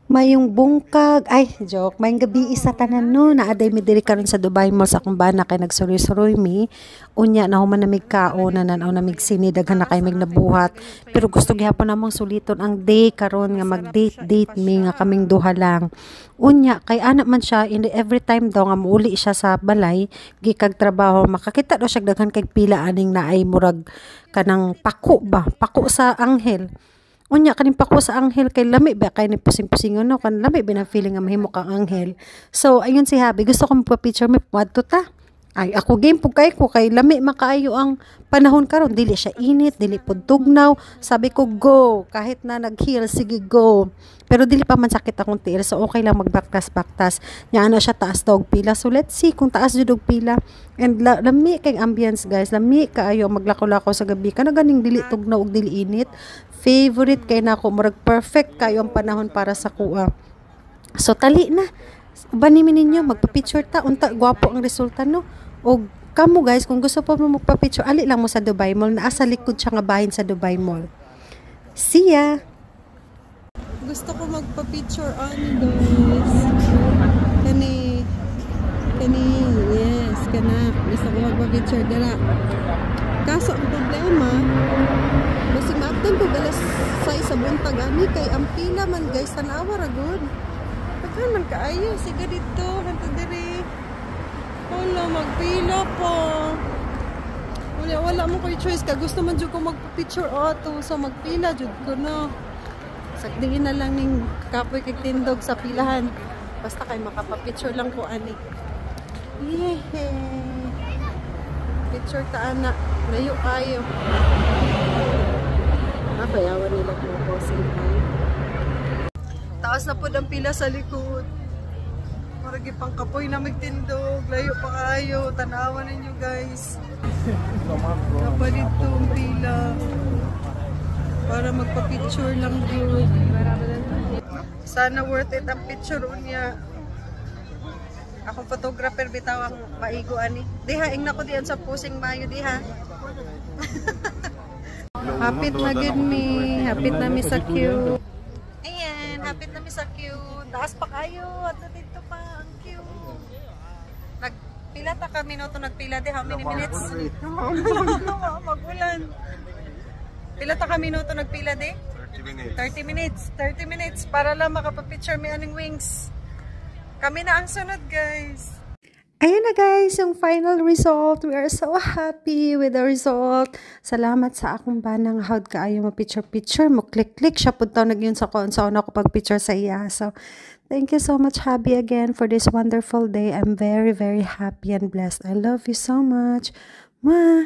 Mayong bungkag, ay, joke, mayong gabi isa tanan no, naaday mi diri karon sa Dubai Mall sa akong bana kay nagsuroy-suroy mi, unya na human namig kao na nanaw namig sini, daghan na kay mig nabuhat, pero gusto gihapon namang suliton ang day karon nga mag-date mi nga kaming duha lang, unya kay ana man siya, every time daw nga muuli siya sa balay, gikag trabaho, makakita daw siya daghan kay pila aning naay murag kanang pako sa anghel. Unya kanin pa ko sa anghel kay lami ba kay ni pusing-pusingon no kan lami ba na feeling nga mahimo kang anghel. So ayun si Habi, gusto ko magpa-picture mi padto ta. Ay ako game pug kay ko kay lami makaayo ang panahon karon, dili siya init, dili pud tugnaw. Sabi ko go, kahit na nag-heal sige go. Pero dili pa man sakit akong tiil, so okay lang magbaktas-baktas. Nya ana siya taas daw og pila. So let's see kung taas jud og pila. And lami kay ambience guys, lami kaayo maglakaw-lakaw sa gabi. Kana ganing dili tugnaw og dili init. Favorite kay nako murag perfect kayo ang panahon para sa kuha. So tali na. Banimi ninyo magpa-picture ta unta gwapo ang resulta no. Og kamo guys kung gusto po mo magpa-picture ali lang mo sa Dubai Mall, naa sa likod siya nga bahin sa Dubai Mall. See ya. Gusto ko magpa-picture guys. Kani yes kana gusto ko magpa-picture dala. Kaso ang problema basta maaptan ko galas sa buntag ani kay ang pila man guys tanawa ra gud. Pagkan man kaayo sige dito hanto diri. Wala magpila pa. Wala mo koy choice ka gusto man jud ko magpa-picture ato so magpila jud ko no. Sakdiin na lang ning kapoy kay tindog sa pilahan. Basta kay makapa-picture lang ko ani. Yehey. Picture ta ana. Layo kayo. Napayawan nila kung posing tayo. Taas na po ang pila sa likod. Maragi pang kapoy na magtindog. Layo pa kayo. Tanawan ninyo guys. Kapalit to ang pila. Para magpa-picture lang yun. Sana worth it ang picture niya. Ako photographer bitaw ang maigo ani. Diha ing nako diyan sa pusing mayo diha. Hapit na gid mi, hapit na mi sa queue. Ayan, hapit na mi sa queue. Taas pa kayo, ato dito pa ang queue. Nagpila ta kami no to nagpila di how many minutes? Magulan. Pila ta kami no to nagpila di? 30 minutes. 30 minutes para lang makapapicture mi aning wings. Kami na ang sunod guys. Ayan na guys, yung final result. We are so happy with the result. Salamat sa akong banang hawd kaayo mo picture mo click siya pud taw nagyun sa kon sa una ko pag picture sa iya. So thank you so much Habi again for this wonderful day. I'm very happy and blessed. I love you so much. Mwah.